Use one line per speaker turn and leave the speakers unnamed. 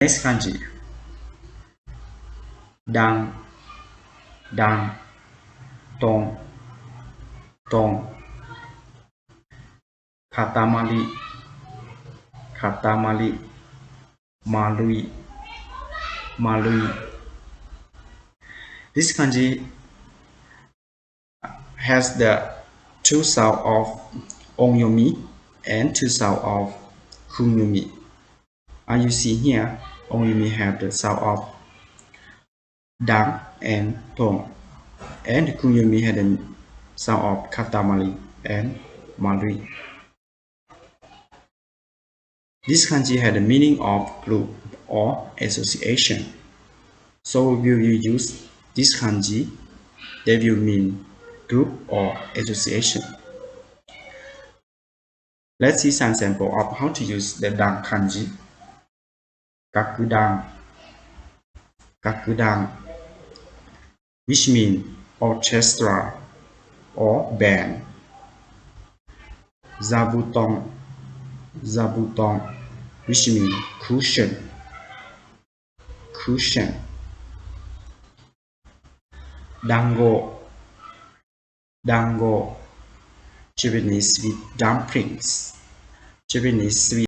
Next kanji. Dang, dang, tong, tong. Katamari, katamari, marui, marui. This kanji has the two sound of onyomi and two sound of kunyomi. As you see here, onyomi have the sound of dang and tong, and kunyomi had the sound of katamari and marui. This kanji had the meaning of group or association. So we will use this kanji that will mean group or association. Let's see some sample of how to use the dang kanji. Kakudang, kakudang, which means orchestra or band. Zabutong, zabutong, which means cushion, cushion. Dango, dango, Japanese sweet dumplings, Japanese sweet